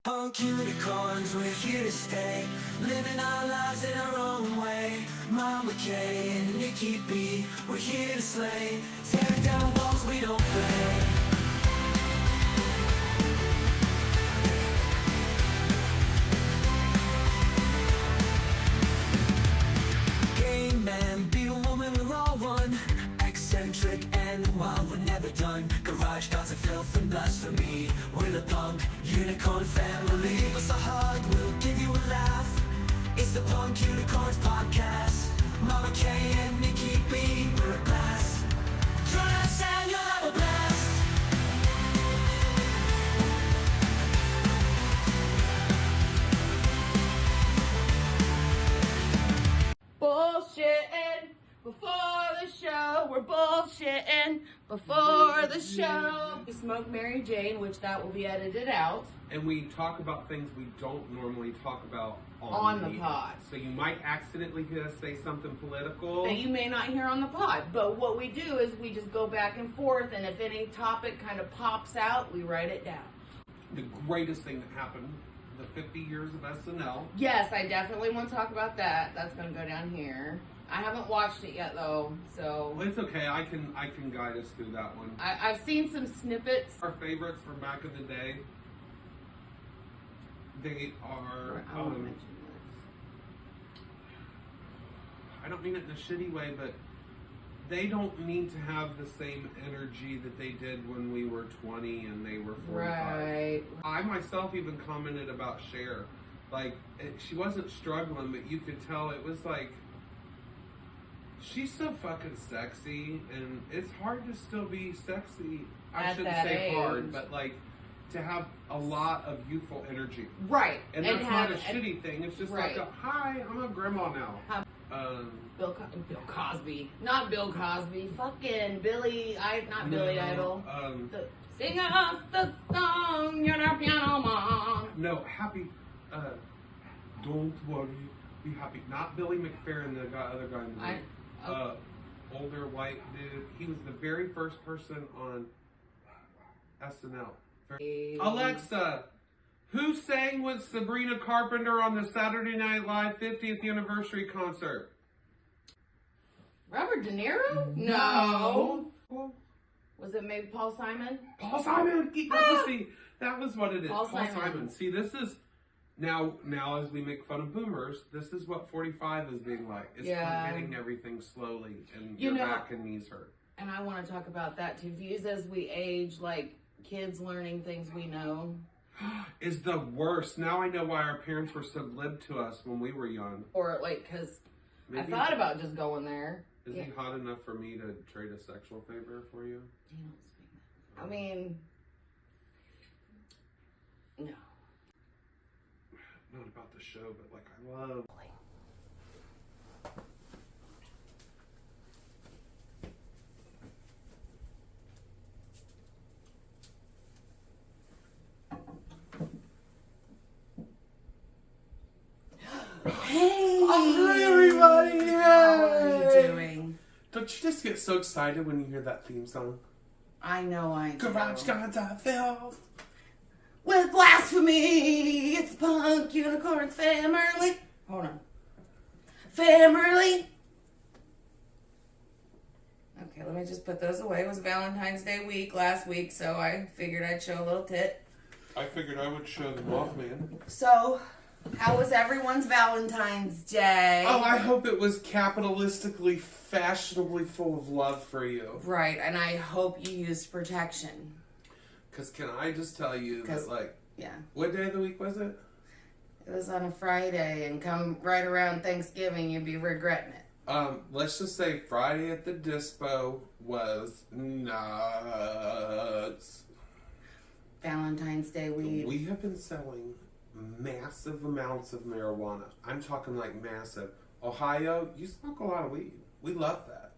Punk unicorns, we're here to stay, living our lives in our own way. Mama K and Nikki B, we're here to slay, tearing down walls we don't play. Gay man, be a woman, we're all one. Eccentric and wild, we're never done. Garage gods of filth and blasphemy. We're the punk unicorn family. Give us a hug, we'll give you a laugh. It's the Punk Unicorns Podcast. Mama K and Nikki B, we're a blast. Join us and you'll have a blast. Bullshitting before the show. We're bullshitting before the show. We smoke Mary Jane, which that will be edited out. And we talk about things we don't normally talk about On the pod. So you might accidentally hear us say something political. That you may not hear on the pod. But what we do is we just go back and forth, and if any topic kind of pops out, we write it down. The greatest thing that happened, the 50 years of SNL. Yes, I definitely want to talk about that. That's going to go down here. I haven't watched it yet, though, so... Well, it's okay. I can guide us through that one. I've seen some snippets. Our favorites from back in the day, they are... I want to mention this. I don't mean it in a shitty way, but they don't need to have the same energy that they did when we were 20 and they were 45. Right. I myself even commented about Cher. Like, she wasn't struggling, but you could tell it was like, she's so fucking sexy, and it's hard to still be sexy. I At shouldn't that say age. hard, but like, to have a lot of youthful energy. Right. And that's have- not a shitty thing. It's just right. like, hi, I'm a grandma now. Bill Cosby. Not Bill Cosby. Fucking Billy. Not Billy Idol. Sing us the song, you're the piano man. No, happy. Don't worry, be happy. Not Billy McFerrin, the other guy in the movie. Older white dude. He was the very first person on SNL. Alexa, who sang with Sabrina Carpenter on the Saturday Night Live 50th anniversary concert? Robert De Niro? No. Was it maybe Paul Simon? Paul Simon! See, that was what it is. Paul Simon. See, this is... Now, as we make fun of boomers, this is what 45 is being like. It's forgetting everything slowly, and your back and knees hurt. And I want to talk about that too. Views as we age, like kids learning things we know. Is the worst. Now I know why our parents were so lib to us when we were young. Or like, because I thought about just going there. Is he hot enough for me to trade a sexual favor for you? You don't speak that. I mean, no. Not about the show, but like I love. Hey! Hi everybody! How are you doing? Don't you just get so excited when you hear that theme song? I know I do. Garage gods are filled with blasphemy. It's Punk Unicorns Family. Hold on. Family. Okay, let me just put those away. It was Valentine's Day week last week, so I figured I'd show a little tit. I figured I would show them off, man. So, how was everyone's Valentine's Day? Oh, I hope it was capitalistically, fashionably full of love for you. Right, and I hope you used protection. Because can I just tell you that, like, yeah. What day of the week was it? It was on a Friday, and come right around Thanksgiving, you'd be regretting it. Let's just say Friday at the Dispo was nuts. Valentine's Day weed. We have been selling massive amounts of marijuana. I'm talking like massive. Ohio, you smoke a lot of weed. We love that.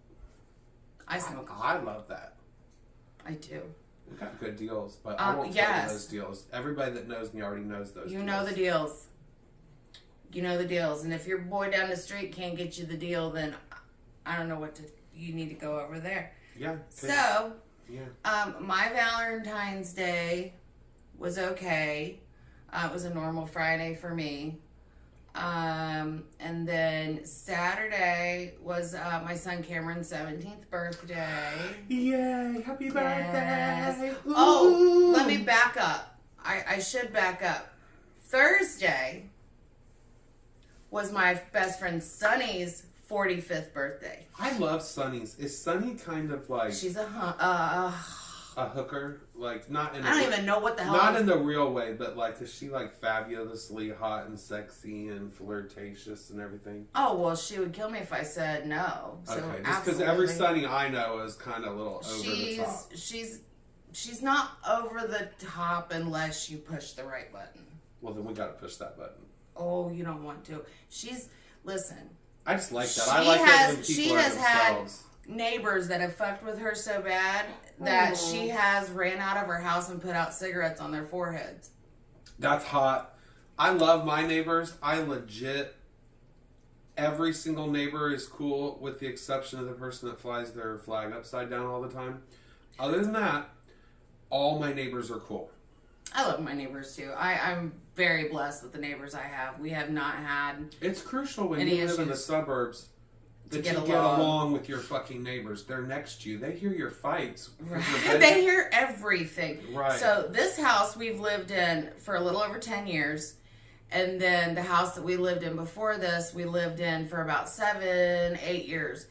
I smoke. I love that. I do. We got good deals, but I won't tell you those deals. Everybody that knows me already knows those deals. You know the deals. You know the deals. And if your boy down the street can't get you the deal, then I don't know what to... You need to go over there. Yeah. So, yeah. My Valentine's Day was okay. It was a normal Friday for me. And then Saturday was my son Cameron's 17th birthday. Yay! Happy birthday! Oh, let me back up. I should back up. Thursday was my best friend Sunny's 45th birthday. I love Sunny's. Is Sunny kind of like... She's a hooker? Like, not in... I don't even know what the hell... Not in the real way, but like, is she like fabulously hot and sexy and flirtatious and everything? Oh, well, she would kill me if I said no. So okay, just because every Sunny I know is kind of a little over the top. She's not over the top unless you push the right button. Well, then we got to push that button. Oh, you don't want to. Listen. I just like that. I like that when people are themselves. Had neighbors that have fucked with her so bad that she has ran out of her house and put out cigarettes on their foreheads. That's hot. I love my neighbors. I legit, every single neighbor is cool with the exception of the person that flies their flag upside down all the time. Other than that, all my neighbors are cool. I love my neighbors too. I'm very blessed with the neighbors I have. We have not had... It's crucial when you live in the suburbs that you get along with your fucking neighbors. They're next to you. They hear your fights. Right. They hear everything. Right. So this house we've lived in for a little over 10 years. And then the house that we lived in before this, we lived in for about 7, 8 years.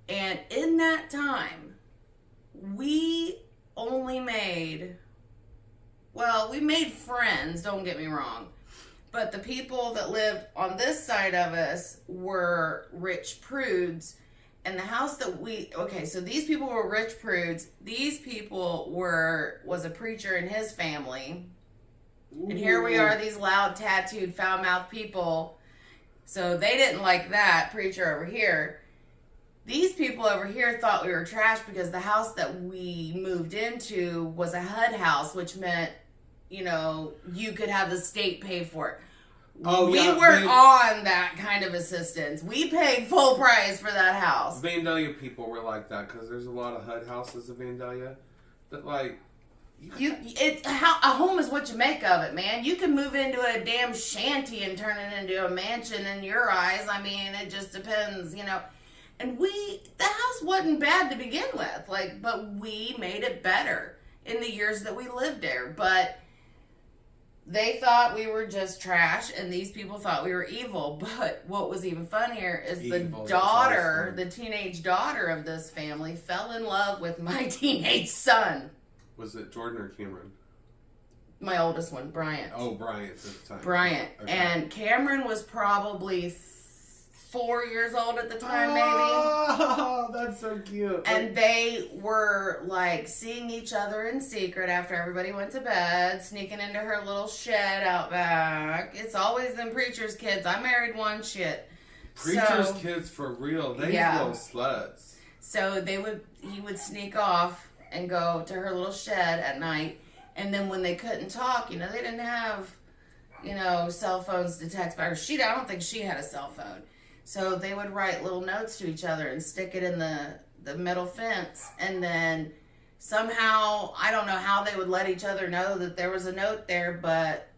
And in that time, we only made... Well, we made friends, don't get me wrong. But the people that lived on this side of us were rich prudes. And the house that so these people were rich prudes. These people was a preacher and his family. Ooh. And here we are, these loud, tattooed, foul-mouthed people. So they didn't like that preacher over here. These people over here thought we were trash because the house that we moved into was a HUD house, which meant, you could have the state pay for it. Oh, we weren't on that kind of assistance. We paid full price for that house. Vandalia people were like that because there's a lot of HUD houses in Vandalia that like... A home is what you make of it, man. You can move into a damn shanty and turn it into a mansion in your eyes. I mean, it just depends, And the house wasn't bad to begin with, but we made it better in the years that we lived there. But they thought we were just trash, and these people thought we were evil. But what was even funnier is the teenage daughter of this family fell in love with my teenage son. Was it Jordan or Cameron? My oldest one, Bryant. Oh, Bryant at the time. Bryant. Okay. And Cameron was probably 4 years old at the time, maybe. Oh, that's so cute. And they were seeing each other in secret after everybody went to bed, sneaking into her little shed out back. It's always them preacher's kids. I married one, shit. Preacher's kids for real. They little sluts. So he would sneak off and go to her little shed at night. And then when they couldn't talk, they didn't have, cell phones to text back. I don't think she had a cell phone. So they would write little notes to each other and stick it in the metal fence. And then somehow, I don't know how they would let each other know that there was a note there, but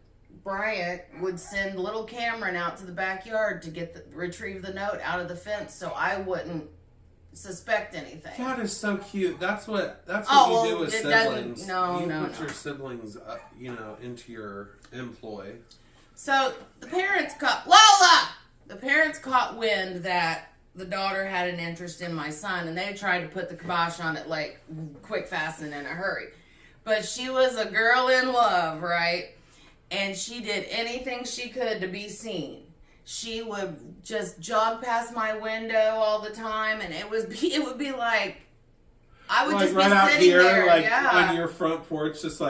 Bryant would send little Cameron out to the backyard to retrieve the note out of the fence so I wouldn't suspect anything. That is so cute. That's what you do with siblings. You put your siblings, into your employ. So the parents caught wind that the daughter had an interest in my son, and they tried to put the kibosh on it quick, fast, and in a hurry. But she was a girl in love, right? And she did anything she could to be seen. She would just jog past my window all the time, and it would be like I would just be sitting there, on your front porch, just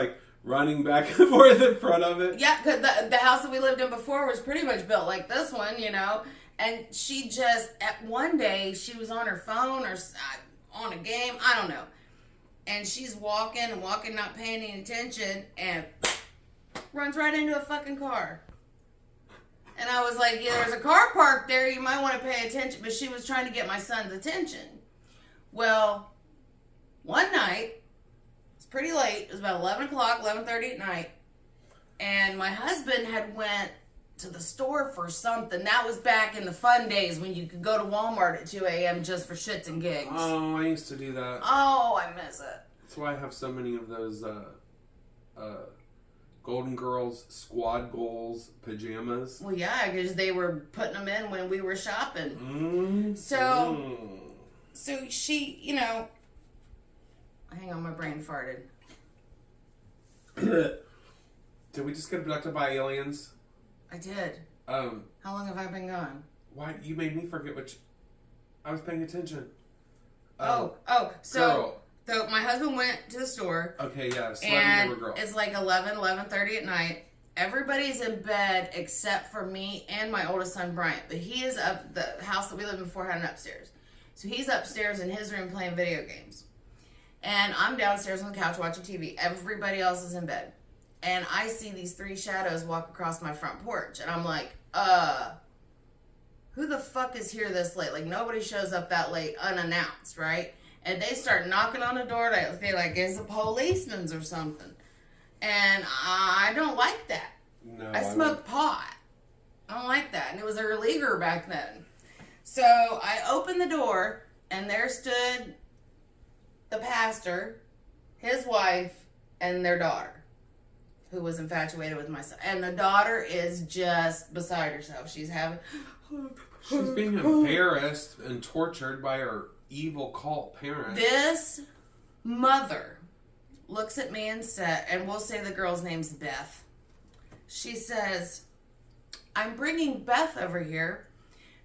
running back and forth in front of it. Yeah, because the house that we lived in before was pretty much built like this one, And she just one day she was on her phone or on a game, I don't know, and she's walking, not paying any attention, and runs right into a fucking car. And I was like, there's a car parked there. You might want to pay attention. But she was trying to get my son's attention. Well, one night, it's pretty late. It was about 11 o'clock, 11:30 at night. And my husband had went to the store for something. That was back in the fun days when you could go to Walmart at 2 a.m. just for shits and gigs. Oh, I used to do that. Oh, I miss it. That's why I have so many of those Golden Girls squad goals pajamas. Well, yeah, because they were putting them in when we were shopping. So she, you know... Hang on, my brain farted. Did we just get abducted by aliens? I did. How long have I been gone? Why? You made me forget which... I was paying attention. So my husband went to the store. Okay, yeah. And it's like 11:30 at night. Everybody's in bed except for me and my oldest son, Bryant. But he is up, the house that we lived in before had an upstairs. So he's upstairs in his room playing video games. And I'm downstairs on the couch watching TV. Everybody else is in bed. And I see these 3 shadows walk across my front porch. And I'm like, who the fuck is here this late? Like, nobody shows up that late unannounced, right? And they start knocking on the door. They like, it's a policeman's or something. And I don't like that. No, I smoke pot. I don't like that. And it was illegal back then. So I opened the door, and there stood the pastor, his wife, and their daughter, who was infatuated with my son. And the daughter is just beside herself. She's being embarrassed and tortured by her evil cult parents. This mother looks at me and said, and we'll say the girl's name's Beth. She says, I'm bringing Beth over here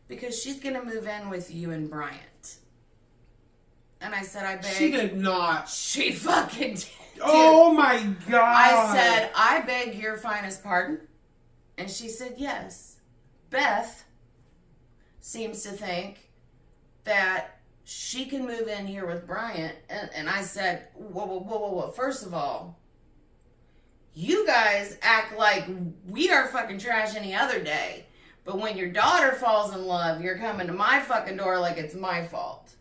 because she's going to move in with you and Bryant. And I said, I beg. She did not. She fucking did. Oh my God. I said, I beg your finest pardon. And she said, yes. Beth seems to think that she can move in here with Bryant. And I said, whoa. First of all, you guys act like we are fucking trash any other day. But when your daughter falls in love, you're coming to my fucking door like it's my fault.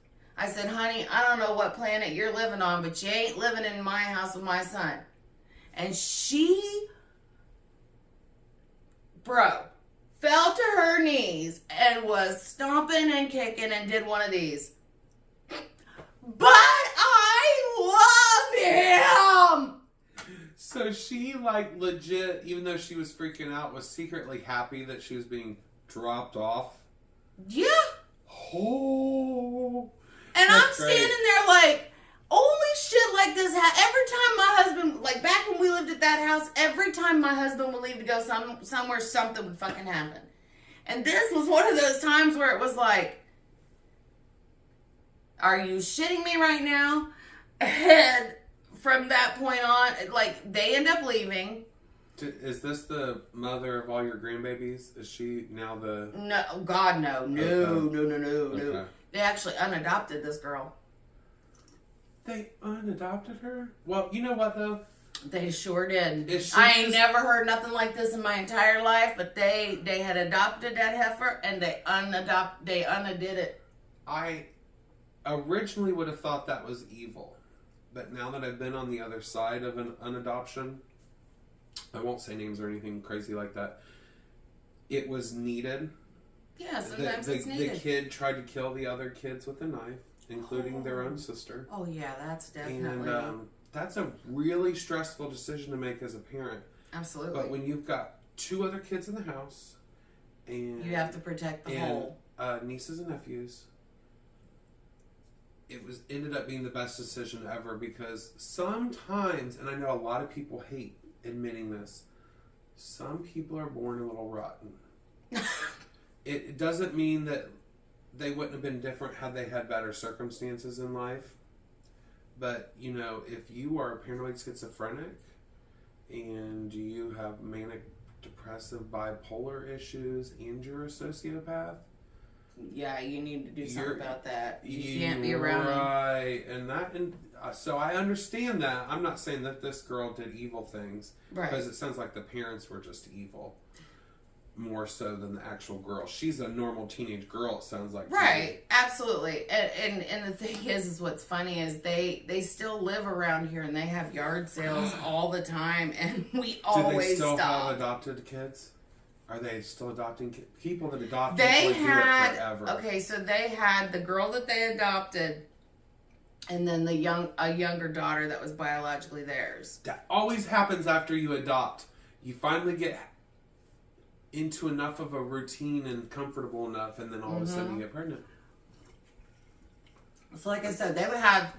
I said, honey, I don't know what planet you're living on, but you ain't living in my house with my son. And she, fell to her knees and was stomping and kicking and did one of these. But I love him! So she, like, legit, even though she was freaking out, was secretly happy that she was being dropped off? Yeah. Oh. And I'm standing there like, only shit like this. Every time my husband, like back when we lived at that house, every time my husband would leave to go somewhere, something would fucking happen. And this was one of those times where it was like, are you shitting me right now? And from that point on, like, they end up leaving. Is this the mother of all your grandbabies? Is she now the... No, God, no. No. Okay. They actually unadopted this girl. They unadopted her? Well, you know what, though? They sure did. I ain't never heard nothing like this in my entire life, but they had adopted that heifer, and they undid it. I originally would have thought that was evil. But now that I've been on the other side of an unadoption, I won't say names or anything crazy like that, it was needed. Yeah, sometimes it's needed. The kid tried to kill the other kids with a knife, including their own sister. Oh, yeah, that's definitely... And that's a really stressful decision to make as a parent. Absolutely. But when you've got 2 other kids in the house, and... You have to protect the whole. Nieces and nephews, it ended up being the best decision ever, because sometimes, and I know a lot of people hate admitting this, some people are born a little rotten. It doesn't mean that they wouldn't have been different had they had better circumstances in life. But, you know, if you are paranoid schizophrenic and you have manic depressive bipolar issues and you're a sociopath, yeah, you need to do something about that. You can't be around right. And so I understand that. I'm not saying that this girl did evil things, right? Because it sounds like the parents were just evil. more so than the actual girl. She's a normal teenage girl, it sounds like. Right, absolutely. And the thing is what's funny is they still live around here and they have yard sales all the time, and we always Do they still stop. have adopted kids? Are they still adopting people that adopt? They usually do it had forever. okay, so they had the girl that they adopted, and then a younger daughter that was biologically theirs. That always happens after you adopt. You finally get into enough of a routine and comfortable enough, and then all of a sudden you get pregnant. So like I said, they would have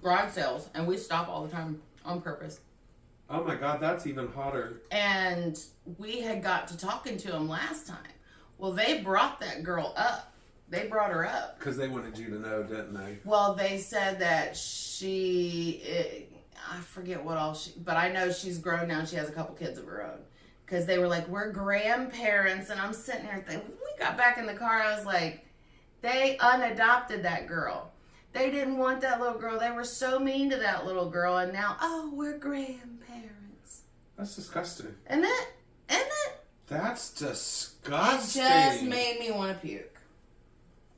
garage sales, and we stop all the time on purpose. Oh my God, that's even hotter. And we had got to talking to them last time. Well, they brought that girl up. They brought her up. Because they wanted you to know, didn't they? Well, they said that I forget what all but I know she's grown now and she has a couple kids of her own. Because they were like, we're grandparents. And I'm sitting there thinking, when we got back in the car, I was like, they unadopted that girl. They didn't want that little girl. They were so mean to that little girl. And now, oh, we're grandparents. That's disgusting. Isn't it? Isn't it? That's disgusting. It just made me want to puke.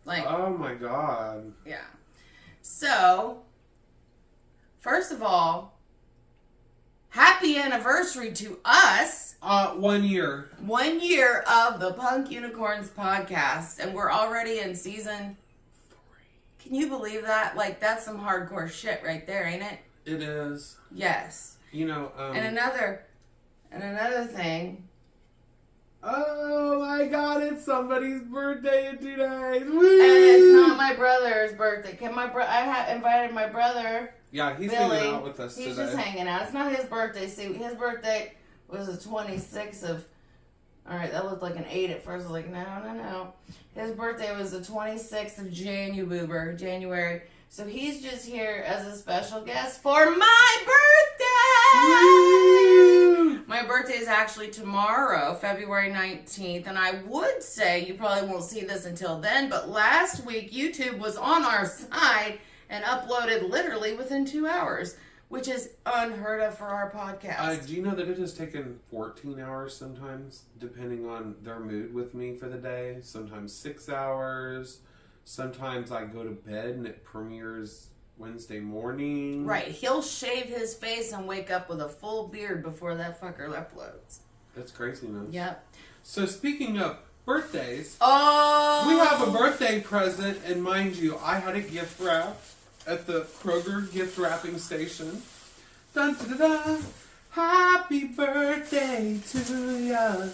Like, oh my God. yeah. So, first of all, happy anniversary to us. 1 year. 1 year of the Punk Unicorns podcast. And we're already in season 3. Can you believe that? Like, that's some hardcore shit right there, ain't it? It is. Yes. You know, And another thing. Oh my God, it's somebody's birthday in 2 days. And it's not my brother's birthday. I invited my brother. Yeah, he's Billy. hanging out with us He's today. just hanging out. It's not his birthday. See, his birthday was the 26th of... Alright, that looked like an 8 at first. I was like, no. His birthday was the 26th of January. So he's just here as a special guest for my birthday! Woo! My birthday is actually tomorrow, February 19th. And I would say, you probably won't see this until then, but last week YouTube was on our side and uploaded literally within 2 hours, which is unheard of for our podcast. Do you know that it has taken 14 hours sometimes, depending on their mood with me for the day? Sometimes 6 hours. Sometimes I go to bed and it premieres Wednesday morning. Right. He'll shave his face and wake up with a full beard before that fucker uploads. That's craziness. Yep. So speaking of birthdays, Oh! we have a birthday present, and mind you, I had a gift wrap at the Kroger gift wrapping station. Dun da da da! Happy birthday to ya!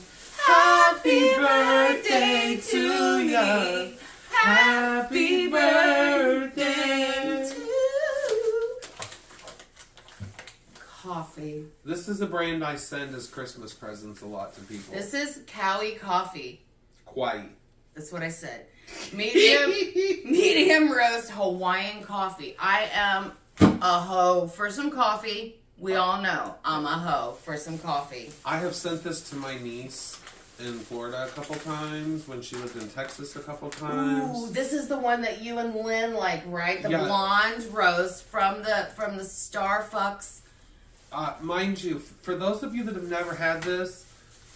Happy birthday to ya! Happy birthday to Coffee. This is a brand I send as Christmas presents a lot to people. This is Cowie Coffee. Quite. That's what I said. Medium roast Hawaiian coffee. I am a hoe for some coffee. We all know I'm a hoe for some coffee. I have sent this to my niece in Florida a couple times, when she lived in Texas a couple times. Ooh, this is the one that you and Lynn like, right? The Yeah. blonde roast from the Starfucks. Mind you, for those of you that have never had this,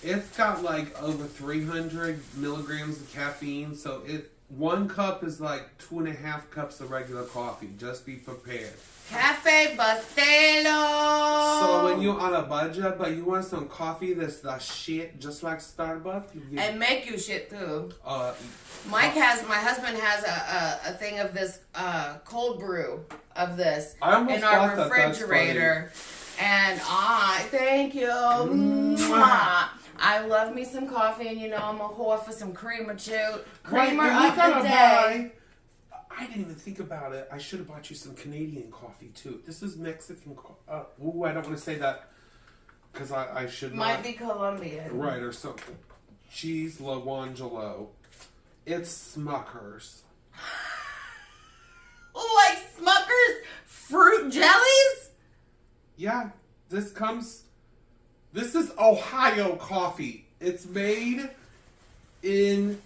it's got like over 300 milligrams of caffeine, so 1 cup is like 2.5 cups of regular coffee. Just be prepared. Cafe Bustelo. So when you're on a budget, but you want some coffee that's the shit, just like Starbucks, you get, And make you shit too. my My husband has a thing of this cold brew of this I almost in our bought that. That's refrigerator. And thank you. Mwah. I love me some coffee, and you know I'm a whore for some creamer too. Creamer Right, of the day. I didn't even think about it. I should have bought you some Canadian coffee too. This is Mexican coffee. Ooh, I don't want to say that because I should not. Might be Colombian. Right, or something. Cheese Lawangelo. It's Smuckers. Like Smucker's fruit jellies? Yeah, this is Ohio coffee. It's made in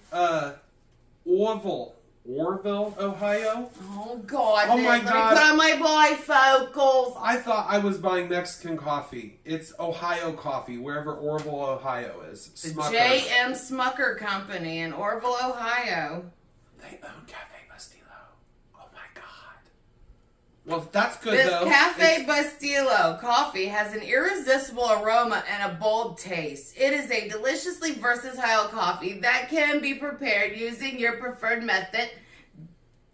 Orville, Orville, Ohio. Oh God! Oh my Let God. me put on my bifocals. I thought I was buying Mexican coffee. It's Ohio coffee, wherever Orville, Ohio is. The Smuckers. J.M. Smucker Company in Orville, Ohio. They own Cafe Bustelo. Oh my God. Well, that's good This though. Cafe Bustelo coffee has an irresistible aroma and a bold taste. It is a deliciously versatile coffee that can be prepared using your preferred method: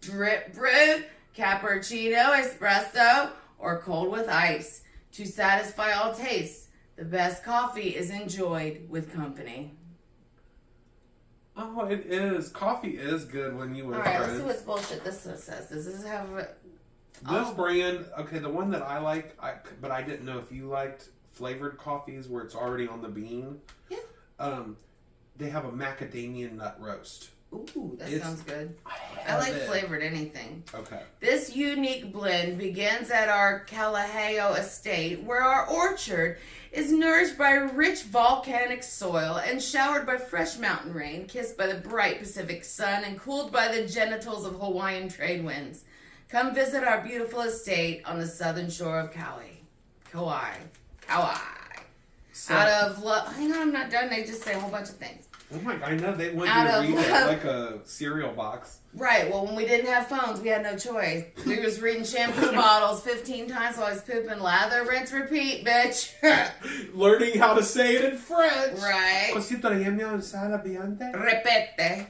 drip brew, cappuccino, espresso, or cold with ice. To satisfy all tastes, the best coffee is enjoyed with company. Oh, it is. Coffee is good when you with All right, friends. let's see what bullshit this says. This is how. This brand, okay, the one that I like, but I didn't know if you liked flavored coffees where it's already on the bean. Yeah. They have a macadamia nut roast. Ooh, that sounds good. I love like it. flavored anything. Okay. This unique blend begins at our Kalaheo estate, where our orchard is nourished by rich volcanic soil and showered by fresh mountain rain, kissed by the bright Pacific sun, and cooled by the genitals of Hawaiian trade winds. Come visit our beautiful estate on the southern shore of Kauai. So, Out of love. Hang on, I'm not done. They just say a whole bunch of things. oh my God, I know they want Out you to of read it love. like a cereal box. Right, well, when we didn't have phones, we had no choice. We was reading shampoo bottles 15 times while I was pooping. Lather, rinse, repeat, bitch. Learning how to say it in French. Right. Repete.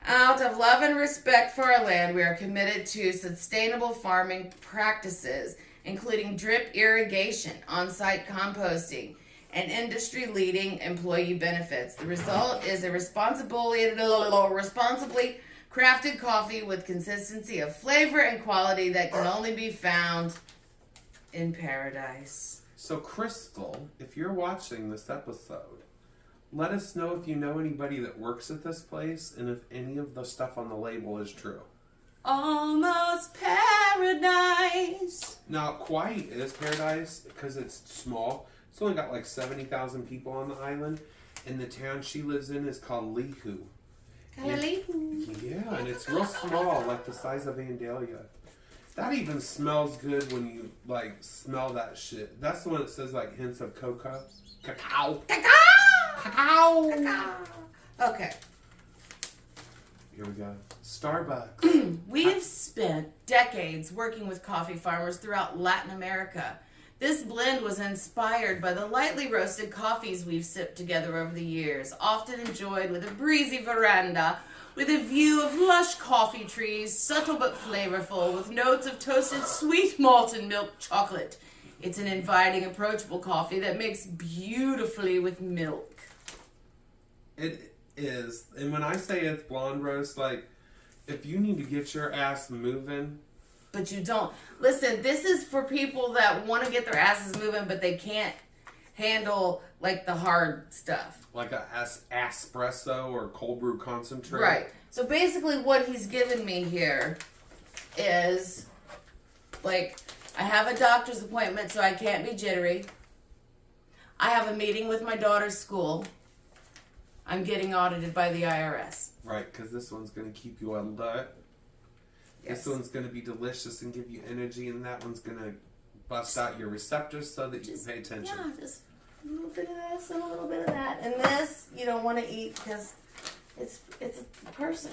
Out of love and respect for our land, we are committed to sustainable farming practices, including drip irrigation, on-site composting, and industry-leading employee benefits. The result is a responsibly crafted coffee with consistency of flavor and quality that can only be found in paradise. So, Crystal, if you're watching this episode, let us know if you know anybody that works at this place and if any of the stuff on the label is true. Almost paradise. Now, Kauai is paradise because it's small. It's only got like 70,000 people on the island. And the town she lives in is called Lihu. Yeah, and it's real small, like the size of Vandalia. That even smells good when you, like, smell that shit. That's the one that says, like, hints of cocoa. Cacao. Okay. Here we go. Starbucks. We've spent decades working with coffee farmers throughout Latin America. This blend was inspired by the lightly roasted coffees we've sipped together over the years, often enjoyed with a breezy veranda, with a view of lush coffee trees, subtle but flavorful, with notes of toasted sweet malt and milk chocolate. It's an inviting, approachable coffee that makes beautifully with milk. It is. And when I say it's blonde roast, like, if you need to get your ass moving. But you don't. Listen, this is for people that want to get their asses moving, but they can't handle, like, the hard stuff. Like a espresso or cold brew concentrate. Right. So basically what he's given me here is, like, I have a doctor's appointment, so I can't be jittery. I have a meeting with my daughter's school. I'm getting audited by the IRS. Right, because this one's going to keep you alert. Yes. This one's going to be delicious and give you energy, and that one's going to bust out your receptors so that you can pay attention. Yeah, just a little bit of this and a little bit of that. And this, you don't want to eat because it's a person.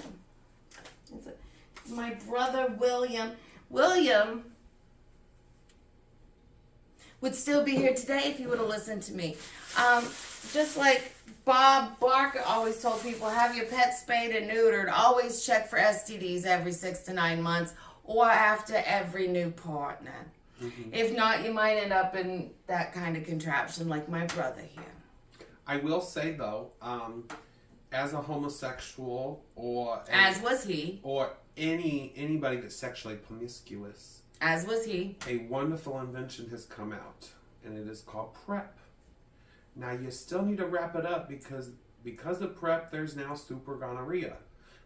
It's my brother, William. William would still be here today if he would have listened to me. Just like Bob Barker always told people, have your pet spayed and neutered. Always check for STDs every 6 to 9 months or after every new partner. Mm-hmm. If not, you might end up in that kind of contraption like my brother here. I will say, though, as a homosexual or... As was he. Or anybody that's sexually promiscuous. As was he. A wonderful invention has come out, and it is called PrEP. Now, you still need to wrap it up because of PrEP, there's now super gonorrhea.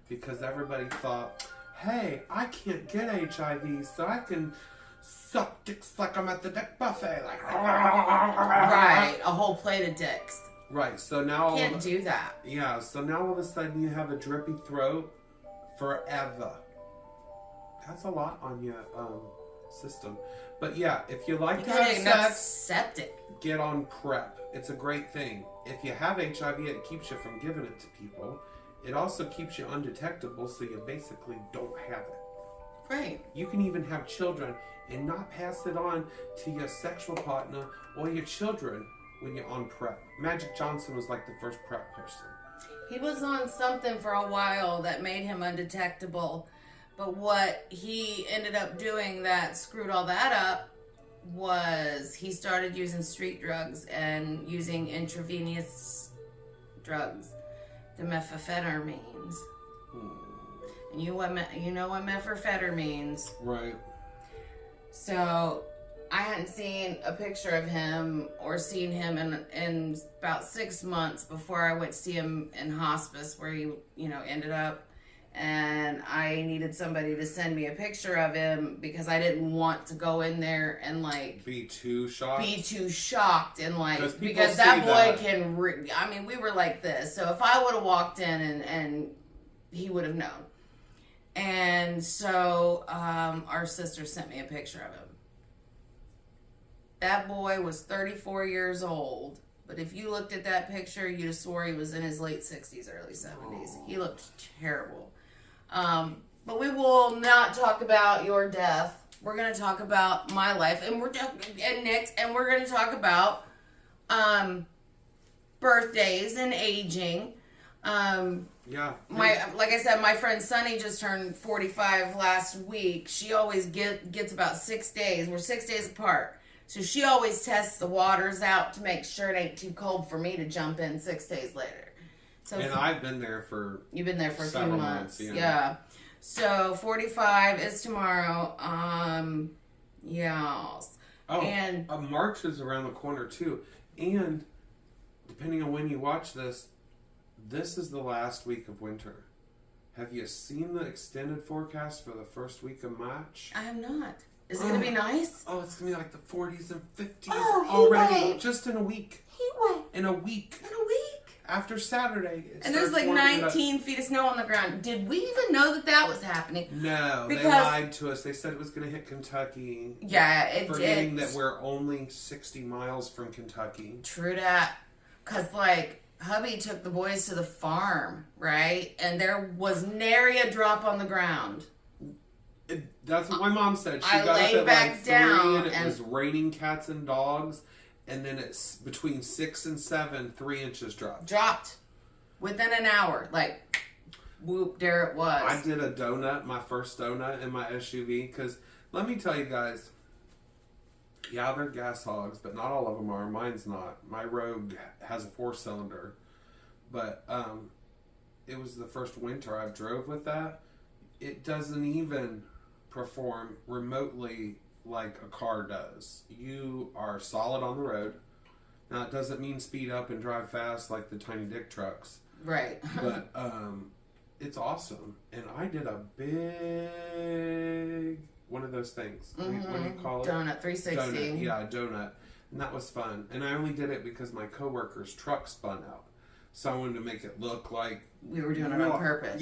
Because everybody thought, hey, I can't get HIV, so I can suck dicks like I'm at the dick buffet. Like, right, a whole plate of dicks. Right, so now... Can't do that. Yeah, so now all of a sudden you have a drippy throat forever. That's a lot on your system. But yeah, if you like to have sex, septic. get on PrEP. It's a great thing. If you have HIV, it keeps you from giving it to people. It also keeps you undetectable, so you basically don't have it. Right. You can even have children and not pass it on to your sexual partner or your children when you're on PrEP. Magic Johnson was like the first PrEP person. He was on something for a while that made him undetectable. But what he ended up doing that screwed all that up was he started using street drugs and using intravenous drugs, the methamphetamines. And you know what methamphetamine means. Right. So I hadn't seen a picture of him or seen him in about 6 months before I went to see him in hospice where he, ended up. And I needed somebody to send me a picture of him because I didn't want to go in there and be too shocked and because that boy can we were like this. So if I would have walked in and he would have known. And so our sister sent me a picture of him. That boy was 34 years old. But if you looked at that picture, you'd have swore he was in his late 60s, early 70s. He looked terrible. But we will not talk about your death. We're going to talk about my life. And Nick's. And we're going to talk about birthdays and aging. Yeah. Like I said, my friend Sunny just turned 45 last week. She always gets about 6 days. We're 6 days apart. So she always tests the waters out to make sure it ain't too cold for me to jump in 6 days later. So I've been there for you've been there for a few months. Yeah. Yeah. So 45 is tomorrow. Yeah. Oh, and March is around the corner too. And depending on when you watch this is the last week of winter. Have you seen the extended forecast for the first week of March? I have not. Is it going to be nice? Oh, it's going to be like the 40s and 50s already. Wave. Just in a week. Heat wave. In a week. After Saturday. And there's like 19 feet of snow on the ground. Did we even know that was happening? No, they lied to us. They said it was going to hit Kentucky. Yeah, it did. Forgetting that we're only 60 miles from Kentucky. True that. Because, hubby took the boys to the farm, right? And there was nary a drop on the ground. That's what my mom said. She I got laid up at back 3 down and it was raining cats and dogs. And then it's between 6 and 7, 3 inches dropped. Dropped. Within an hour. Whoop, there it was. I did a donut, my first donut in my SUV. Because let me tell you guys, yeah, they're gas hogs, but not all of them are. Mine's not. My Rogue has a 4-cylinder. But it was the first winter I've drove with that. It doesn't even perform remotely like a car does. You are solid on the road. Now, it doesn't mean speed up and drive fast like the tiny dick trucks. Right. But it's awesome. And I did a big one of those things. What do you call it? Donut 360. Donut. Yeah, a donut. And that was fun. And I only did it because my coworker's truck spun out. So I wanted to make it look like we were doing it on purpose.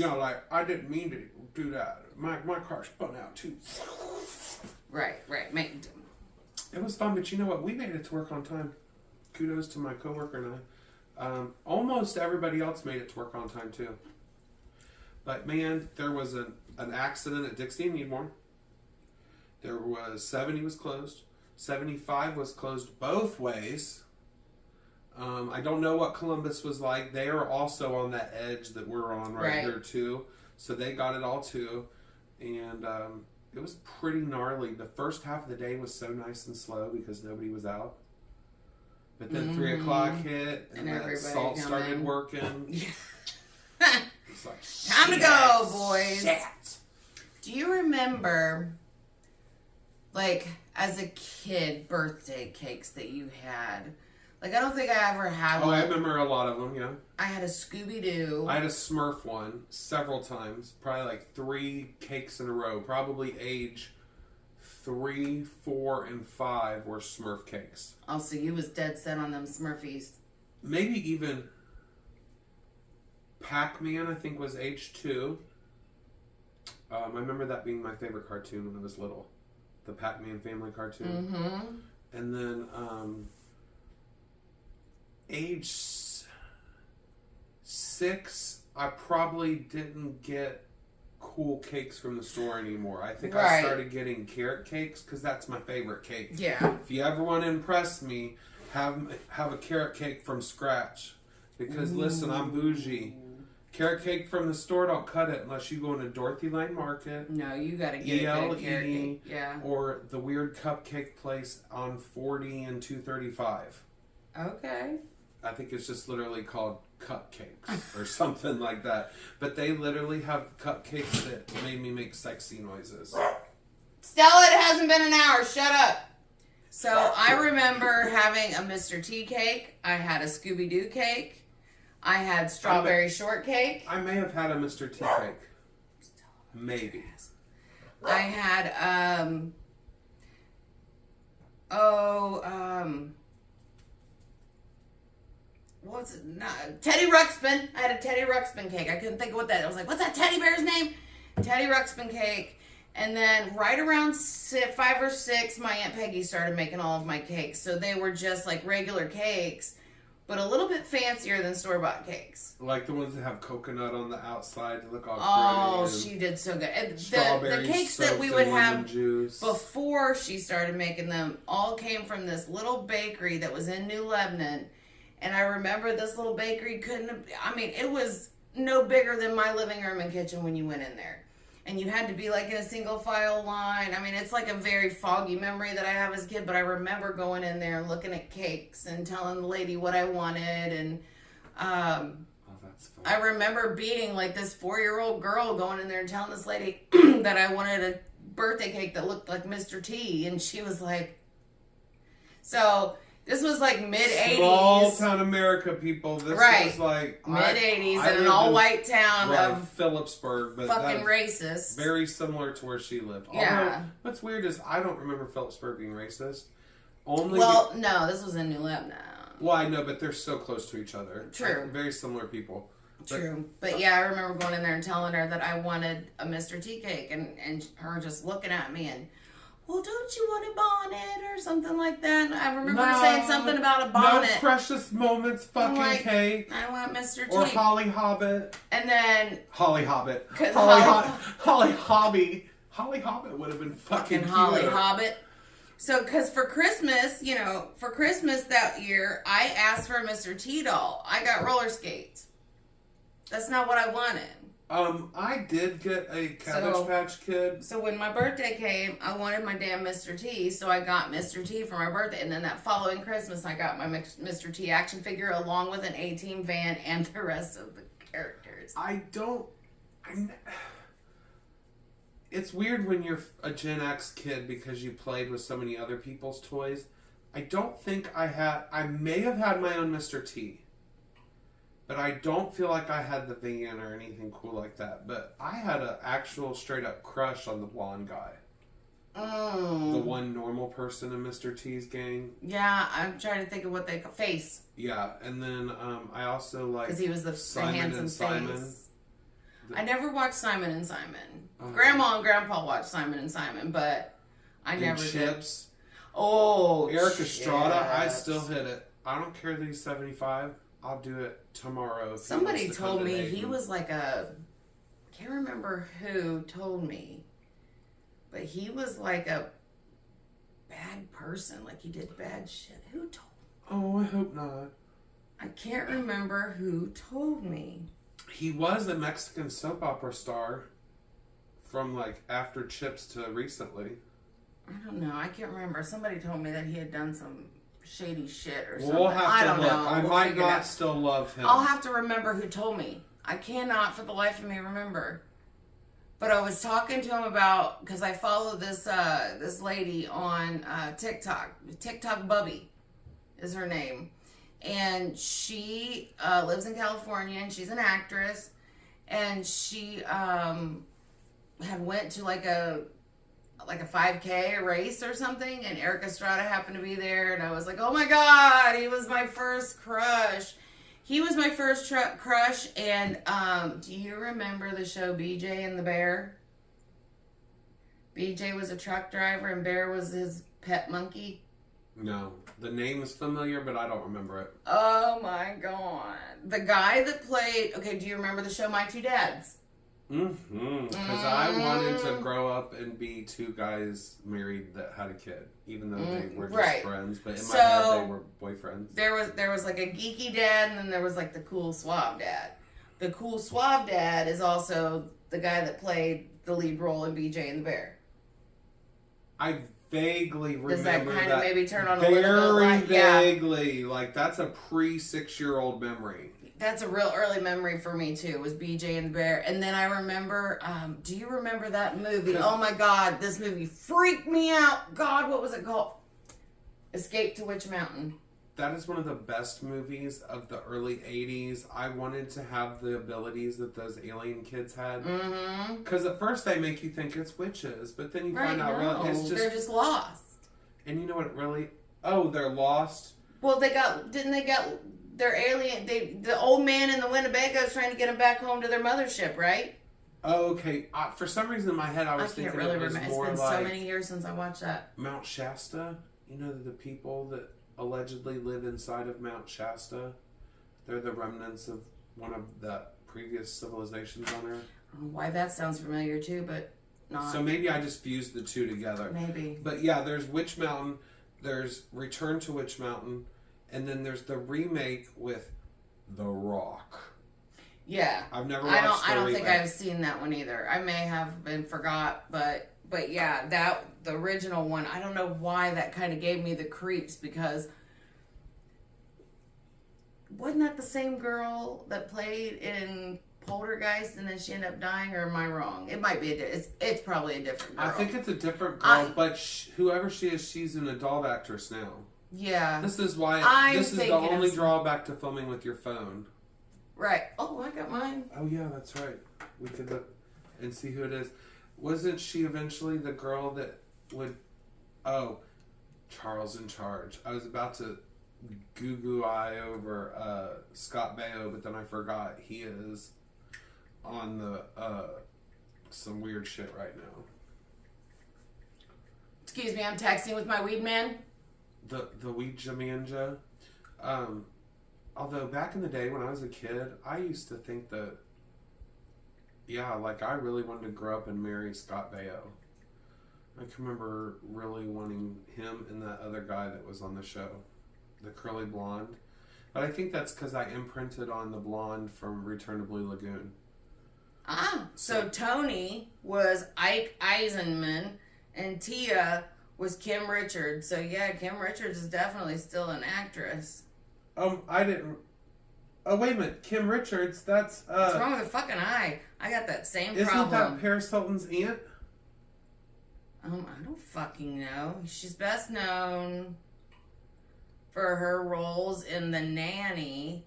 I didn't mean to do that. My car spun out too. Right. It was fun, but you know what? We made it to work on time. Kudos to my coworker and I. Almost everybody else made it to work on time too. But man, there was an accident at Dixie and Needmore. There was 70 was closed. 75 was closed both ways. I don't know what Columbus was like. They are also on that edge that we're on right here too. So they got it all too. And it was pretty gnarly. The first half of the day was so nice and slow because nobody was out. But then 3 o'clock hit and that salt started working. It's like, time to go, boys. Shit. Do you remember, as a kid, birthday cakes that you had? I don't think I ever had one. I remember a lot of them, yeah. I had a Scooby-Doo. I had a Smurf one several times. Probably 3 cakes in a row. Probably age 3, 4, and 5 were Smurf cakes. Oh, so you was dead set on them Smurfies. Maybe even Pac-Man, I think, was age 2. I remember that being my favorite cartoon when I was little. The Pac-Man family cartoon. Mm-hmm. And then, age 6, I probably didn't get cool cakes from the store anymore. I think I started getting carrot cakes because that's my favorite cake. Yeah. If you ever want to impress me, have a carrot cake from scratch. Because listen, I'm bougie. Carrot cake from the store, don't cut it unless you go into Dorothy Lane Market. No, you gotta get a good carrot cake. Yeah. Or the weird cupcake place on 40 and 235. Okay. I think it's just literally called cupcakes or something like that. But they literally have cupcakes that made me make sexy noises. Stella, it hasn't been an hour. Shut up. So I remember having a Mr. T cake. I had a Scooby-Doo cake. I had strawberry shortcake. I may have had a Mr. T cake. Maybe. I had, what's it? No, Teddy Ruxpin. I had a Teddy Ruxpin cake. I couldn't think of what that. I was like, what's that teddy bear's name? Teddy Ruxpin cake. And then right around 5 or 6, my Aunt Peggy started making all of my cakes. So they were just like regular cakes, but a little bit fancier than store-bought cakes. Like the ones that have coconut on the outside to look all pretty. Oh, pretty. she did so good. And the cakes that we would have juice. before she started making them all came from this little bakery that was in New Lebanon. And I remember this little bakery it was no bigger than my living room and kitchen when you went in there. And you had to be like in a single file line. I mean, it's like a very foggy memory that I have as a kid, but I remember going in there and looking at cakes and telling the lady what I wanted. And that's fun. I remember being like this 4-year-old girl going in there and telling this lady that I wanted a birthday cake that looked like Mr. T. And she was like, so this was like mid-'80s. Small town America, people. This was like mid-'80s in an all-white town of Phillipsburg, but fucking racist. Very similar to where she lived. Yeah. Although, what's weird is I don't remember Phillipsburg being racist. No, this was in New Lebanon. Well, I know, but they're so close to each other. True. Like, very similar people. True. But yeah, I remember going in there and telling her that I wanted a Mr. T cake and her just looking at me and, well, don't you want a bonnet or something like that? And I remember her saying something about a bonnet. No precious moments fucking cake. I want Mr. T. Or Holly Hobbit. And then... Holly Hobbit. Holly Hobby. Holly Hobbit would have been fucking Holly Hobbit. So, because for Christmas that year, I asked for a Mr. T doll. I got roller skates. That's not what I wanted. I did get a Cabbage Patch Kid. So when my birthday came, I wanted my damn Mr. T, so I got Mr. T for my birthday. And then that following Christmas, I got my Mr. T action figure along with an A-Team van and the rest of the characters. It's weird when you're a Gen X kid because you played with so many other people's toys. I don't think I may have had my own Mr. T. But I don't feel like I had the van or anything cool like that. But I had an actual straight up crush on the blonde guy. The one normal person in Mr. T's gang. Yeah, I'm trying to think of what they call Face. Yeah, and then I also like because he was the handsome Simon. Face. I never watched Simon and Simon. Grandma and Grandpa watched Simon and Simon, but I never Chips. did. Oh, Eric Estrada, I still hit it. I don't care that he's 75. I'll do it tomorrow. Somebody told me he was like I can't remember who told me, but he was like a bad person. Like he did bad shit. Who told me? Oh, I hope not. I can't remember who told me. He was a Mexican soap opera star from like after Chips to recently. I don't know. I can't remember. Somebody told me that he had done some shady shit or something. We'll have to look. Know. I might not still love him. I'll have to remember who told me. I cannot for the life of me remember. But I was talking to him about, because I follow this this lady on TikTok. TikTok Bubby is her name. And she lives in California and she's an actress. And she had went to like a 5K race or something, and Eric Estrada happened to be there, and I was like, oh my god, he was my first crush. He was my first crush, and do you remember the show BJ and the Bear? BJ was a truck driver and Bear was his pet monkey. No, the name is familiar, but I don't remember it. Oh my god. The guy that played, okay, do you remember the show My Two Dads? Because I wanted to grow up and be two guys married that had a kid, even though they were just friends. But in my head, they were boyfriends. There was like a geeky dad, and then there was like the cool suave dad. The cool suave dad is also the guy that played the lead role in BJ and the Bear. I vaguely remember Does that kind of maybe turn on a very little bit? vaguely. Like, that's a pre-6-year-old memory. That's a real early memory for me too, was BJ and the Bear. And then I remember, do you remember that movie? Oh my god, this movie freaked me out. God, what was it called? Escape to Witch Mountain. That is one of the best movies of the early 80s. I wanted to have the abilities that those alien kids had. Because at first they make you think it's witches, but then you find out really it's just... They're just lost. And you know what it really... Oh, they're lost? Well, didn't they got their alien... the old man in the Winnebago is trying to get them back home to their mothership, right? Oh, okay. For some reason in my head I was thinking it was more like... It's been so many years since I watched that. Mount Shasta? You know, the people that allegedly live inside of Mount Shasta? They're the remnants of one of the previous civilizations on Earth. Why that sounds familiar too, but not. So maybe I just fused the two together. Maybe. But yeah, there's Witch Mountain, there's Return to Witch Mountain, and then there's the remake with The Rock. Yeah. I've never watched the remake. I don't think I've seen that one either. I may have been forgot, but yeah, the original one, I don't know why that kind of gave me the creeps, because wasn't that the same girl that played in Poltergeist and then she ended up dying, or am I wrong? It might be it's probably a different girl. I think it's a different girl, but whoever she is, she's an adult actress now. Yeah. This is the only drawback to filming with your phone. Right. Oh, I got mine. Oh yeah, that's right. We could look and see who it is. Wasn't she eventually the girl that would... Oh, Charles in Charge. I was about to goo-goo-eye over Scott Baio, but then I forgot he is on the some weird shit right now. Excuse me, I'm texting with my weed man. The Ouija Manja. Although back in the day when I was a kid, I used to think that, yeah, like I really wanted to grow up and marry Scott Baio. I can remember really wanting him and that other guy that was on the show, the curly blonde. But I think that's because I imprinted on the blonde from Return to Blue Lagoon. Ah, so Tony was Ike Eisenman and Tia was Kim Richards. So yeah, Kim Richards is definitely still an actress. I didn't... Oh, wait a minute. Kim Richards, that's... What's wrong with her fucking eye? I got that same problem. Isn't that Paris Hilton's aunt? I don't fucking know. She's best known for her roles in The Nanny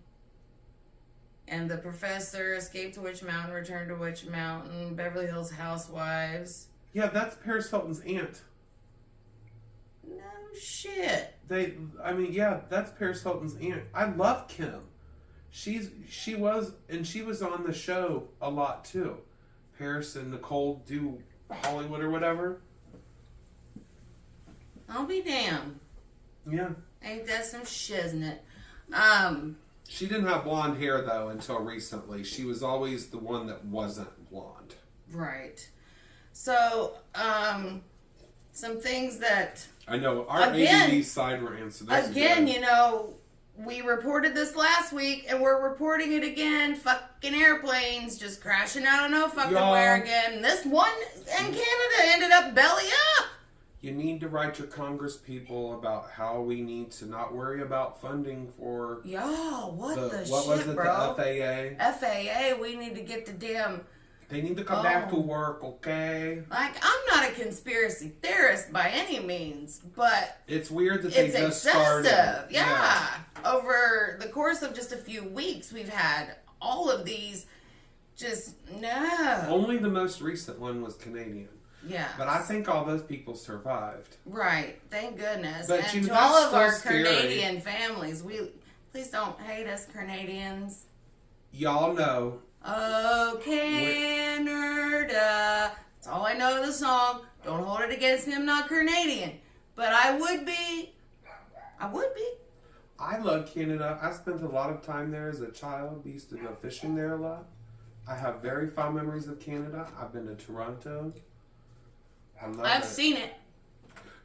and The Professor, Escape to Witch Mountain, Return to Witch Mountain, Beverly Hills Housewives. Yeah, that's Paris Hilton's aunt. No shit. Yeah, that's Paris Hilton's aunt. I love Kim. She was on the show a lot too. Paris and Nicole do Hollywood or whatever. I'll be damned. Yeah. Ain't that some shiznit? She didn't have blonde hair though until recently. She was always the one that wasn't blonde. Right. So, some things that... I know. Our ADD side will answer this. Again, you know, we reported this last week, and we're reporting it again. Fucking airplanes just crashing out of no fucking where again. This one in Canada ended up belly up. You need to write your Congress people about how we need to not worry about funding for... Y'all, what was it, bro? The FAA? FAA, we need to get the damn... They need to come back to work, okay? Like, I'm not a conspiracy theorist by any means, but... It's weird that they just started. It's excessive, yeah. Over the course of just a few weeks, we've had all of these just, no. Only the most recent one was Canadian. Yeah. But I think all those people survived. Right. Thank goodness. But and to all of our Canadian families, please don't hate us, Canadians. Y'all know. Oh, Canada. That's all I know of the song. Don't hold it against me. I'm not Canadian, but I would be. I love Canada. I spent a lot of time there as a child. We used to go fishing there a lot. I have very fond memories of Canada. I've been to Toronto. I've seen it.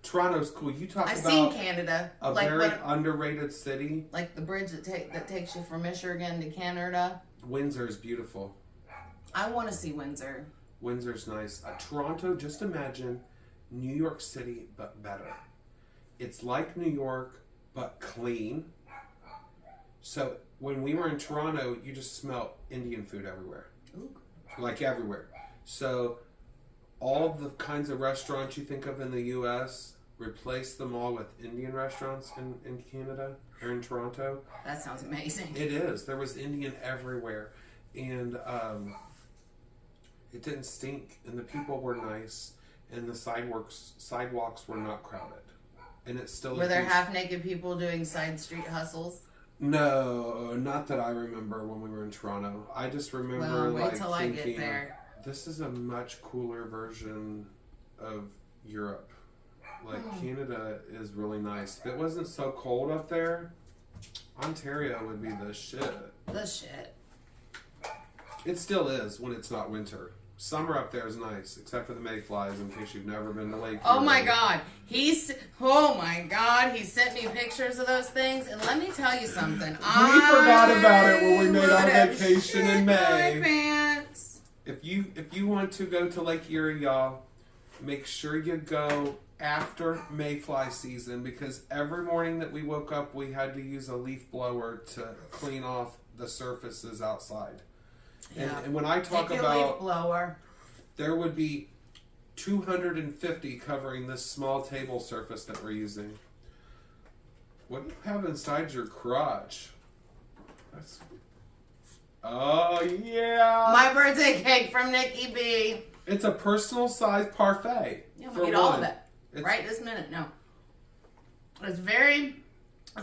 Toronto's cool. You talk I've about seen Canada. a very underrated city. Like the bridge that takes you from Michigan to Canada. Windsor is beautiful. I want to see Windsor. Windsor's nice. Toronto, just imagine New York City, but better. It's like New York, but clean. So when we were in Toronto, you just smelled Indian food everywhere. Ooh. Like everywhere. So all the kinds of restaurants you think of in the U.S., replace them all with Indian restaurants in Canada or in Toronto. That sounds amazing. It is. There was Indian everywhere. And it didn't stink. And the people were nice. And the sidewalks were not crowded. And it's still... Were there half-naked people doing side street hustles? No, not that I remember when we were in Toronto. I just remember wait till thinking, I get there. This is a much cooler version of Europe. Like Canada is really nice. If it wasn't so cold up there, Ontario would be the shit. The shit. It still is when it's not winter. Summer up there is nice, except for the mayflies, in case you've never been to Lake Oh Erie. my God. He sent me pictures of those things, and let me tell you something. We forgot about it when we made our vacation in May. My pants. If you want to go to Lake Erie, y'all, make sure you go after mayfly season, because every morning that we woke up, we had to use a leaf blower to clean off the surfaces outside. Yeah. And when I talk Take your about leaf blower. there would be 250 covering this small table surface that we're using. What do you have inside your crotch? Oh yeah! My birthday cake from Nikki B. It's a personal size parfait. Yeah, for we eat all one. of it. Right this minute, no. It's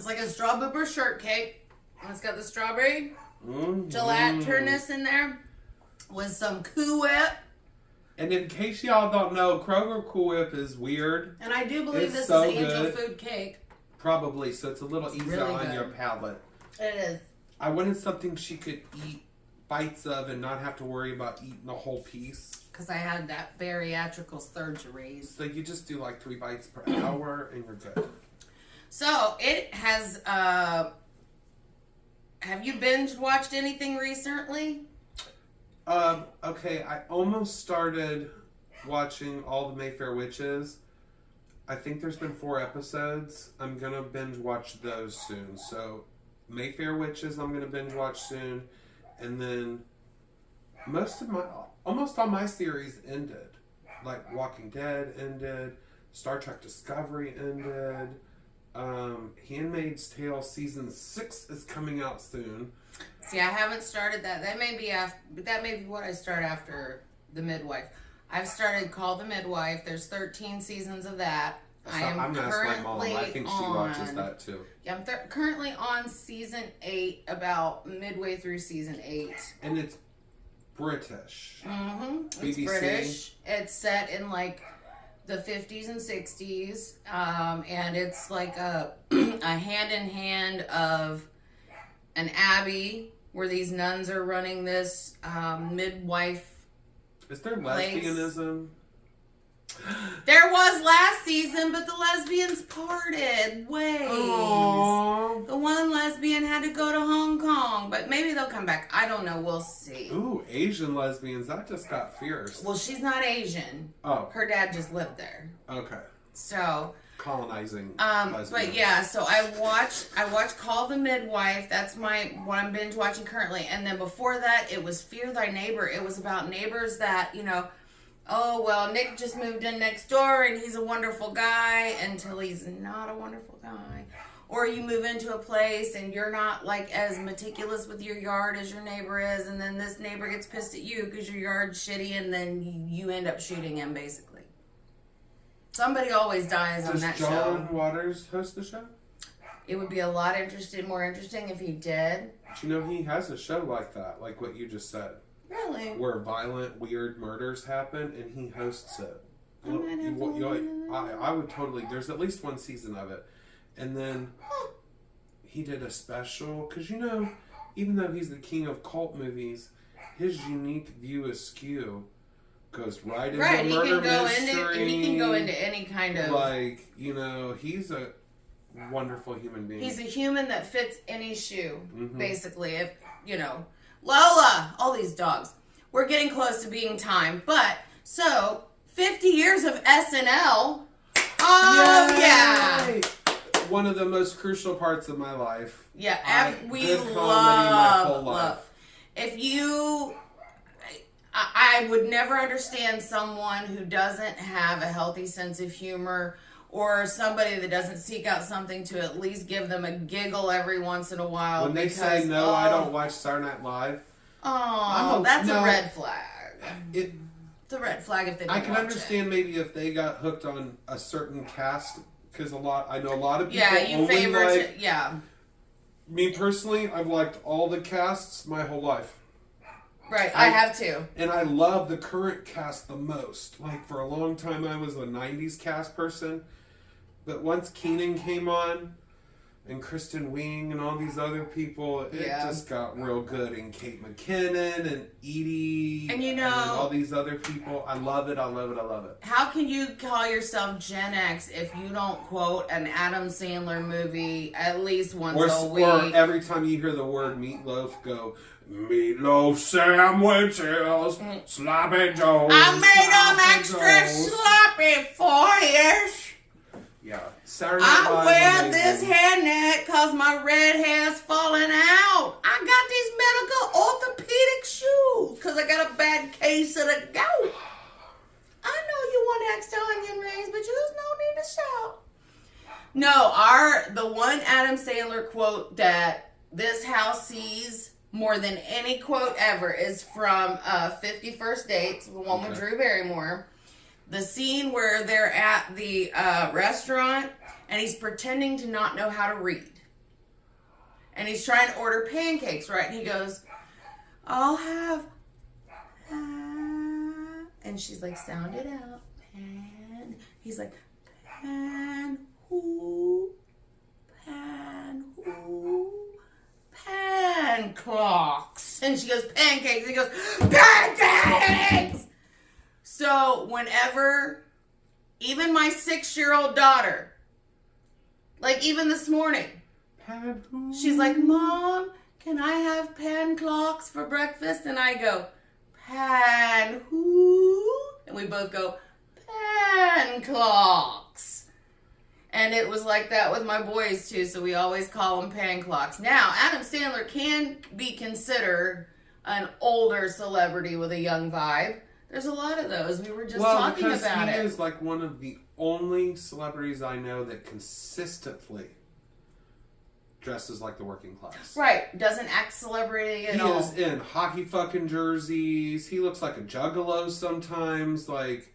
like a strawberry shirt cake. And it's got the strawberry gelatinousness in there with some Cool Whip. And in case y'all don't know, Kroger Cool Whip is weird. And I do believe this so is angel good. food cake. Probably, so it's a little easier really on good. your palate. It is. I wanted something she could eat bites of and not have to worry about eating a whole piece. Because I had that bariatrical surgery. So you just do like 3 bites per hour and you're good. So it has. Have you binge watched anything recently? Okay, I almost started watching all the Mayfair Witches. I think there's been 4 episodes. I'm gonna binge watch those soon. So Mayfair Witches I'm gonna binge watch soon. And then almost all my series ended. Like Walking Dead ended, Star Trek Discovery ended, Handmaid's Tale season 6 is coming out soon. See, I haven't started that. That may be what I start after The Midwife. I've started Call the Midwife. There's 13 seasons of that. I'm gonna ask my mom. I think she watches that too. Yeah, I'm currently on season 8, about midway through season 8. And it's British. Mm-hmm. It's BBC. British. It's set in like the 50s and 60s, and it's like a hand in hand of an abbey where these nuns are running this midwife. Is there place. lesbianism? There was last season, but the lesbians parted ways. Aww. The one lesbian had to go to Hong Kong, but maybe they'll come back. I don't know. We'll see. Ooh, Asian lesbians. That just got fierce. Well, she's not Asian. Oh. Her dad just lived there. Okay. So, Colonizing lesbians. but yeah, so I watched Call the Midwife. That's what I'm binge watching currently. And then before that, it was Fear Thy Neighbor. It was about neighbors that, oh, well, Nick just moved in next door and he's a wonderful guy until he's not a wonderful guy. Or you move into a place and you're not like as meticulous with your yard as your neighbor is, and then this neighbor gets pissed at you because your yard's shitty, and then you end up shooting him, basically. Somebody always dies on that Does show. John Waters host the show? It would be a lot more interesting if he did. But he has a show like that, like what you just said. Really? Where violent, weird murders happen, and he hosts it. I would totally. There's at least one season of it, and then he did a special because even though he's the king of cult movies, his unique view askew goes right into murder mystery. He can go into any kind of he's a wonderful human being. He's a human that fits any shoe, basically. If Lola, all these dogs. We're getting close to being time, but so 50 years of SNL. Oh Yay! yeah. One of the most crucial parts of my life. Yeah, we love. If you, I would never understand someone who doesn't have a healthy sense of humor, or somebody that doesn't seek out something to at least give them a giggle every once in a while. When they say no, I don't watch Saturday Night Live. Oh, that's a red flag. It's a red flag if they don't I can understand maybe if they got hooked on a certain cast, because I know a lot of people. Yeah, you favorite. Me personally, I've liked all the casts my whole life. Right, I have too. And I love the current cast the most. Like, for a long time, I was a 90s cast person. But once Keenan came on, and Kristen Wiig and all these other people, it just got real good. And Kate McKinnon and Edie and all these other people. I love it. How can you call yourself Gen X if you don't quote an Adam Sandler movie at least once a week? Or every time you hear the word meatloaf, go, meatloaf sandwiches, sloppy joes. I made them extra sloppy for you. Yeah. Saturday Night Live. I wear this hairnet because my red hair's falling out. I got these medical orthopedic shoes because I got a bad case of the gout. I know you want extra onion rings, but there's no need to shout. No, the one Adam Sandler quote that this house sees more than any quote ever is from 50 First Dates, the one with Drew Barrymore. The scene where they're at the restaurant and he's pretending to not know how to read. And he's trying to order pancakes, right? And he goes, I'll have... and she's like, sound it out. Pan. He's like, pan, who, pan clocks. And she goes, pancakes. And he goes, pancakes! So whenever, even my 6-year-old daughter, like even this morning, she's like, Mom, can I have pan clocks for breakfast? And I go, pan who? And we both go, pan clocks. And it was like that with my boys too, so we always call them pan clocks. Now, Adam Sandler can be considered an older celebrity with a young vibe. There's a lot of those. We were just talking about it. Because he is like one of the only celebrities I know that consistently dresses like the working class. Right. Doesn't act celebrity at all. He is in hockey fucking jerseys. He looks like a juggalo sometimes. Like,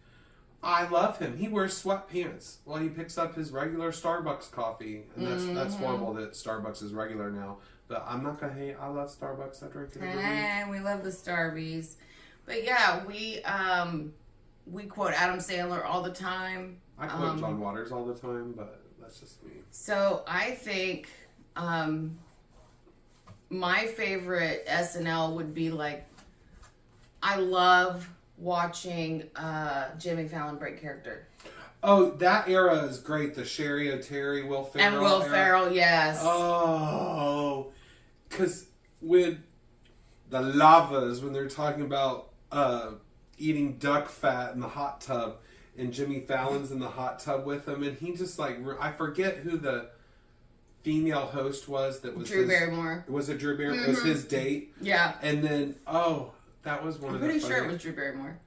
I love him. He wears sweatpants while he picks up his regular Starbucks coffee. And that's horrible that Starbucks is regular now. But I'm not going to hate. I love Starbucks. I drink it every week. We love the Starbies. But yeah, we quote Adam Sandler all the time. I quote John Waters all the time, but that's just me. So I think my favorite SNL would be like, I love watching Jimmy Fallon break character. Oh, that era is great. The Sherry O'Terry, Will Ferrell. And Will Ferrell, yes. Oh, because with the Lavas, when they're talking about eating duck fat in the hot tub, and Jimmy Fallon's in the hot tub with him, and he just like, I forget who the female host was that was Drew Barrymore. Was it Drew Barrymore? It was his date. Yeah. And then, that was one of the I'm pretty sure it was Drew Barrymore.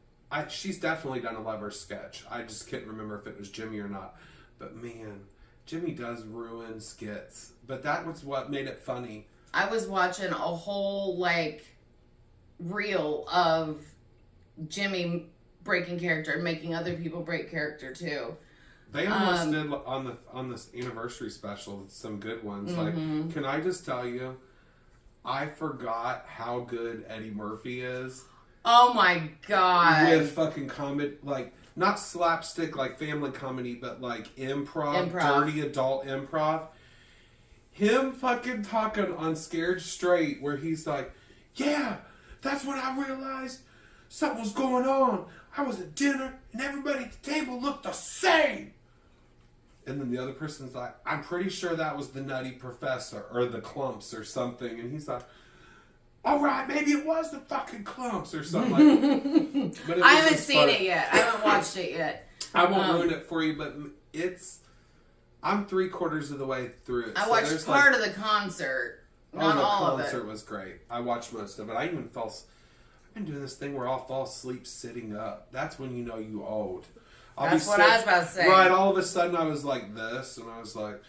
She's definitely done a Lover sketch. I just can't remember if it was Jimmy or not. But man, Jimmy does ruin skits. But that was what made it funny. I was watching a whole reel of Jimmy breaking character and making other people break character too. They almost did on this anniversary special some good ones. Like, can I just tell you, I forgot how good Eddie Murphy is. Oh my god. With fucking comedy, like, not slapstick like family comedy, but like improv, dirty adult improv. Him fucking talking on Scared Straight, where he's like, yeah, that's when I realized something was going on. I was at dinner and everybody at the table looked the same. And then the other person's like, I'm pretty sure that was the Nutty Professor or the Clumps or something. And he's like, all right, maybe it was the fucking Clumps or something like that. I haven't seen it yet. I haven't watched it yet. I won't ruin it for you, but I'm 3/4 of the way through it. I watched part of the concert. Not all of it. The concert was great. I watched most of it. I've been doing this thing where I'll fall asleep sitting up. That's when you know you old. That's what I was about to say. Right, all of a sudden I was like this, and I was like...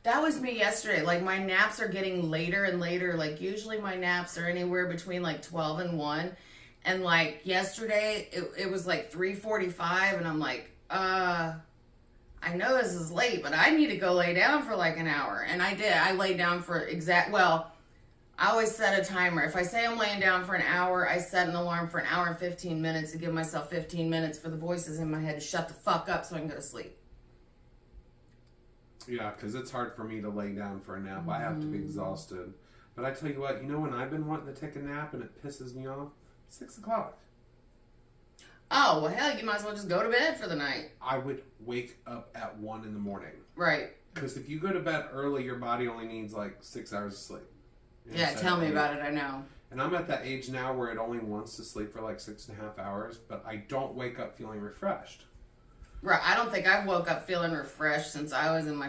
That was me yesterday. Like, my naps are getting later and later. Like, usually my naps are anywhere between, like, 12 and 1. And, like, yesterday, it was, like, 3:45, and I'm like, I know this is late, but I need to go lay down for, like, an hour. And I did. I laid down for I always set a timer. If I say I'm laying down for an hour, I set an alarm for an hour and 15 minutes to give myself 15 minutes for the voices in my head to shut the fuck up so I can go to sleep. Yeah, because it's hard for me to lay down for a nap. I have to be exhausted. But I tell you what, when I've been wanting to take a nap and it pisses me off? 6 o'clock. Oh, well, hell, you might as well just go to bed for the night. I would wake up at 1 in the morning. Right. Because if you go to bed early, your body only needs like 6 hours of sleep. Yeah, tell me about it, I know. And I'm at that age now where it only wants to sleep for like 6.5 hours, but I don't wake up feeling refreshed. Right, I don't think I've woke up feeling refreshed since I was in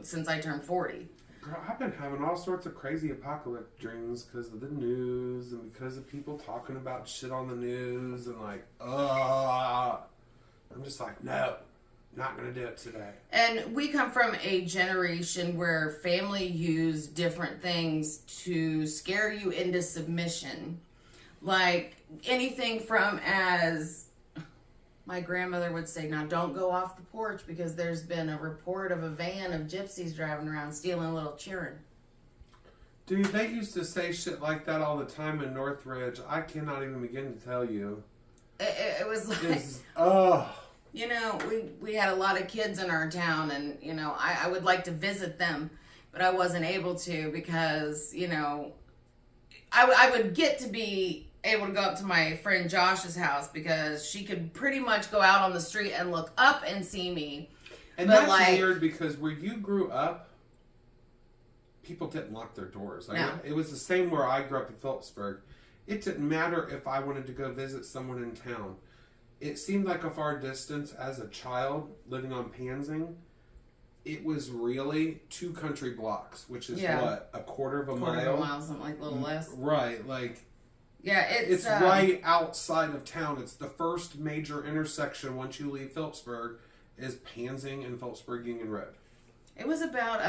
since I turned 40. Girl, I've been having all sorts of crazy apocalypse dreams because of the news and because of people talking about shit on the news and like, I'm just like, no, not going to do it today. And we come from a generation where family used different things to scare you into submission. Like anything from, as my grandmother would say, now don't go off the porch because there's been a report of a van of gypsies driving around stealing little children. Dude, they used to say shit like that all the time in Northridge. I cannot even begin to tell you. It was like... we had a lot of kids in our town, and, I would like to visit them, but I wasn't able to because, I would get to be able to go up to my friend Josh's house because she could pretty much go out on the street and look up and see me. And but that's weird because where you grew up, people didn't lock their doors. It was the same where I grew up in Phillipsburg. It didn't matter if I wanted to go visit someone in town. It seemed like a far distance as a child living on Pansing. It was really 2 country blocks, which is what, a quarter of a mile? Quarter of a mile, something like a little less. Right, like... Yeah, it's right outside of town. It's the first major intersection once you leave Phillipsburg is Pansing and Phillipsburg Union Road. It was about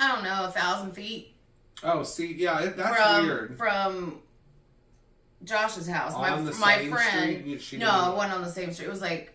1,000 feet. Oh, see, yeah, that's weird. From Josh's house, on my friend. No, it wasn't on the same street. It was like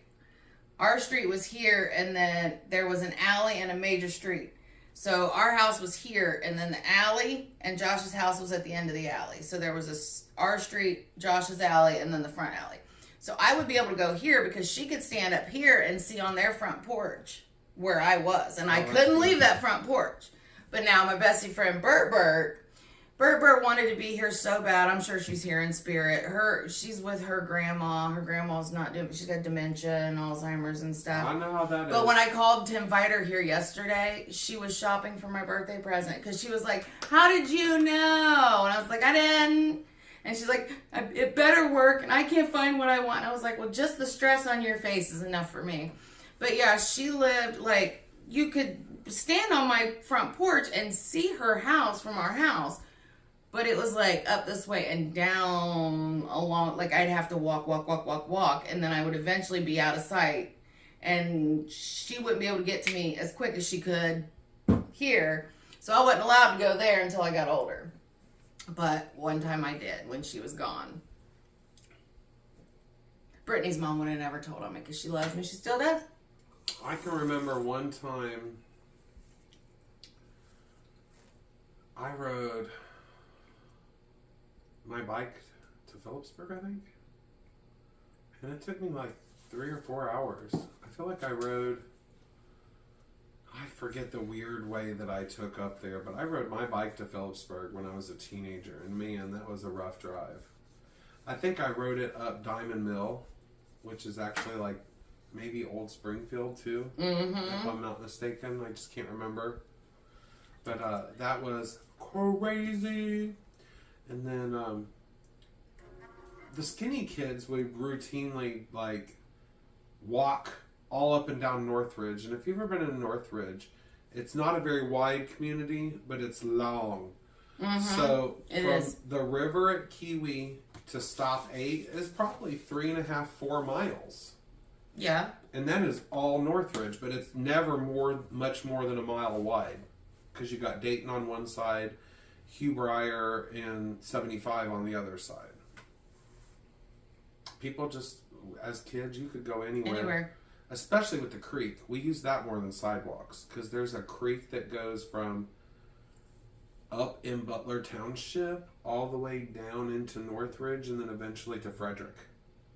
our street was here, and then there was an alley and a major street. So our house was here, and then the alley and Josh's house was at the end of the alley. So there was our street, Josh's alley, and then the front alley. So I would be able to go here because she could stand up here and see on their front porch where I was. And I couldn't leave that front porch. But now my bestie friend Bert wanted to be here so bad. I'm sure she's here in spirit. She's with her grandma. Her grandma's she's got dementia and Alzheimer's and stuff. I know how that is. But when I called to invite her here yesterday, she was shopping for my birthday present because she was like, how did you know? And I was like, I didn't. And she's like, it better work, and I can't find what I want. And I was like, well, just the stress on your face is enough for me. But yeah, she lived, like, you could stand on my front porch and see her house from our house. But it was like up this way and down along, like I'd have to walk. And then I would eventually be out of sight. And she wouldn't be able to get to me as quick as she could here. So I wasn't allowed to go there until I got older. But one time I did when she was gone. Brittany's mom would have never told on me because she loves me. She still does. I can remember one time I rode my bike to Phillipsburg, I think. And it took me like 3 or 4 hours. I feel like I rode, I forget the weird way that I took up there, but I rode my bike to Phillipsburg when I was a teenager, and man, that was a rough drive. I think I rode it up Diamond Mill, which is actually like maybe Old Springfield too, if I'm not mistaken. I just can't remember. But that was crazy. And then the skinny kids would routinely like walk all up and down Northridge. And if you've ever been in Northridge, it's not a very wide community, but it's long. So from the river at Kiwi to stop 8 is probably 3.5, 4 miles. Yeah. And that is all Northridge, but it's never much more than a mile wide. Because you got Dayton on one side, Hugh Briar, and 75 on the other side. People just, as kids, you could go anywhere. Especially with the creek. We use that more than sidewalks. Because there's a creek that goes from up in Butler Township all the way down into Northridge and then eventually to Frederick.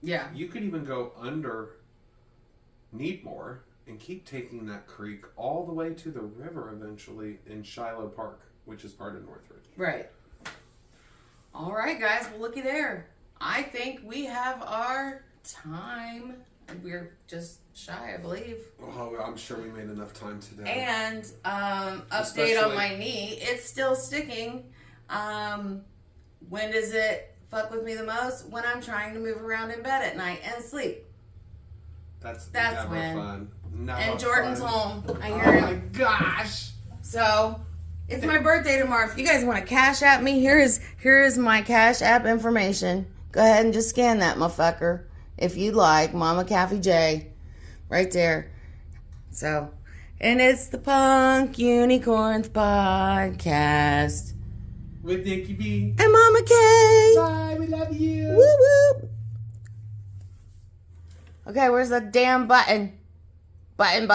Yeah. You could even go under Needmore and keep taking that creek all the way to the river eventually in Shiloh Park, which is part of Northridge. Right. All right, guys. Well, looky there. I think we have our time. We're just shy, I believe. Oh, I'm sure we made enough time today. And update on my knee. It's still sticking. When does it fuck with me the most? When I'm trying to move around in bed at night and sleep. That's never when. Fun. Never and Jordan's fun. home. I hear him. Oh my gosh. So it's my birthday tomorrow. If you guys want to cash app me, here is my cash app information. Go ahead and just scan that motherfucker if you'd like. Mama Caffey J. Right there. So, and it's the Punk Unicorns Podcast. With Nikki B. And Mama K. Bye, we love you. Woo woo. Okay, where's the damn button? Button.